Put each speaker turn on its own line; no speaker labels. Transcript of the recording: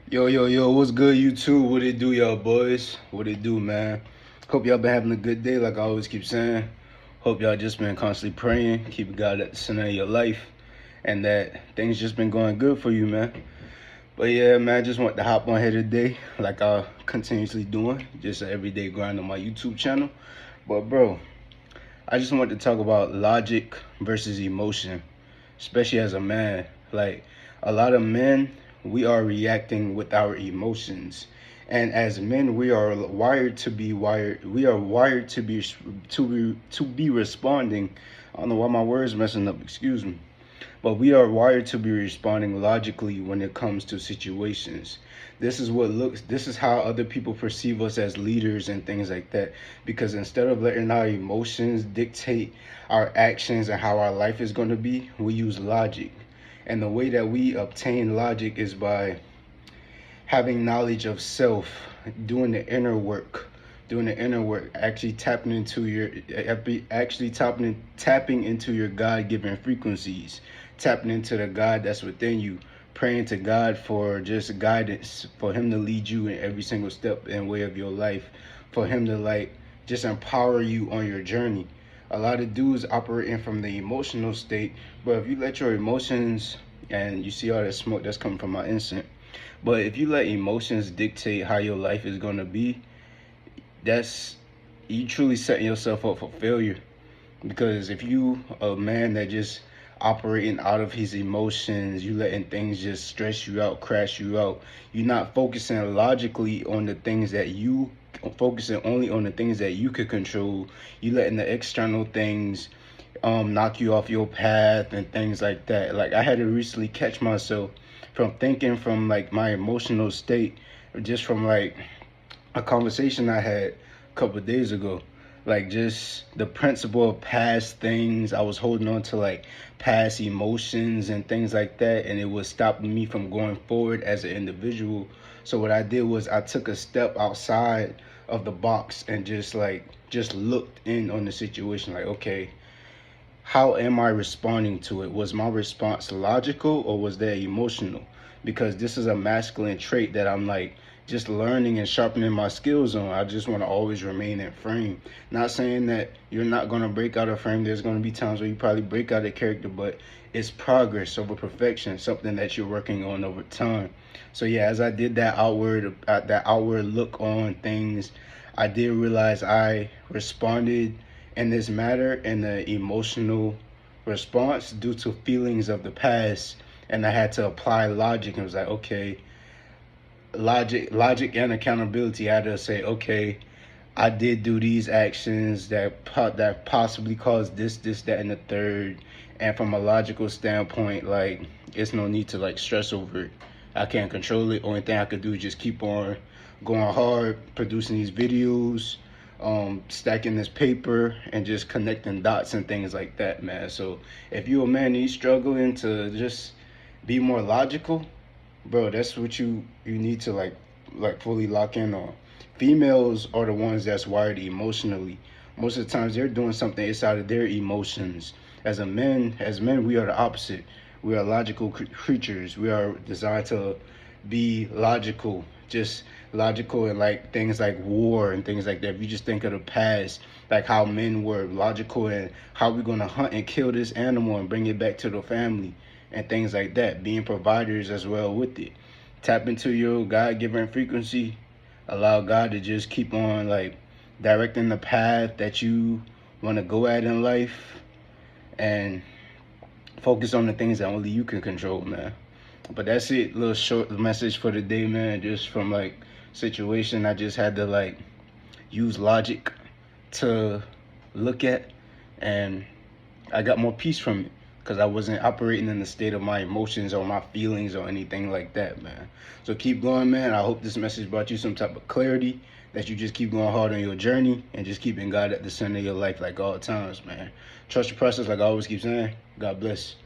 Yo, what's good, YouTube? What it do, y'all boys? What it do, man? Hope y'all been having a good day, like I always keep saying. Hope y'all just been constantly praying, keeping God at the center of your life, and that things just been going good for you, man. But yeah, man, I just want to hop on here today, like I continuously doing, just an everyday grind on my YouTube channel. But bro, I just want to talk about logic versus emotion, especially as a man. Like a lot of men, we are reacting with our emotions, and as men, we are wired to be wired. We are wired to be responding. I don't know why my words messing up. Excuse me. But we are wired to be responding logically when it comes to situations. This is how other people perceive us as leaders and things like that. Because instead of letting our emotions dictate our actions and how our life is going to be, we use logic. And the way that we obtain logic is by having knowledge of self, doing the inner work, actually tapping into your God-given frequencies, tapping into the God that's within you, praying to God for just guidance, for Him to lead you in every single step and way of your life, for Him to just empower you on your journey. A lot of dudes operating from the emotional state, but if you let your emotions, and you see all that smoke that's coming from my incense, but if you let emotions dictate how your life is going to be, that's you truly setting yourself up for failure. Because if you a man that just operating out of his emotions, you letting things just stress you out, crash you out, you're not focusing logically on the things that you focusing only on the things that you could control. You letting the external things knock you off your path and things like that. Like I had to recently catch myself from thinking from like my emotional state, just from like a conversation I had a couple of days ago. Like just the principle of past things. I was holding on to like past emotions and things like that, and it was stopping me from going forward as an individual. So what I did was I took a step outside of the box and just looked in on the situation. Like, okay, how am I responding to it? Was my response logical or was that emotional? Because this is a masculine trait that I'm like just learning and sharpening my skills on. I just want to always remain in frame. Not saying that you're not going to break out of frame. There's going to be times where you probably break out of character, but it's progress over perfection, something that you're working on over time. So yeah, as I did that outward look on things, I did realize I responded in this matter in the emotional response due to feelings of the past, and I had to apply logic and was like, okay, logic and accountability. I had to say, okay, I did do these actions that possibly caused this, that, and the third. And from a logical standpoint, like it's no need to like stress over it. I can't control it. Only thing I could do is just keep on going hard, producing these videos, stacking this paper, and just connecting dots and things like that, man. So if you're a man and you struggling to just be more logical, bro, that's what you need to like fully lock in on. Females are the ones that's wired emotionally. Most of the times they're doing something inside of their emotions. As men, we are the opposite. We are logical creatures. We are designed to be logical, just logical in like things like war and things like that. If you just think of the past, like how men were logical and how we're gonna hunt and kill this animal and bring it back to the family and things like that, being providers as well with it. Tap into your God-given frequency, allow God to just keep on like directing the path that you want to go at in life, and focus on the things that only you can control, man. But that's it, little short message for the day, man. Just from like situation I just had to like use logic to look at, and I got more peace from it because I wasn't operating in the state of my emotions or my feelings or anything like that, man. So keep going, man. I hope this message brought you some type of clarity, that you just keep going hard on your journey and just keeping God at the center of your life like all times, man. Trust the process, like I always keep saying. God bless.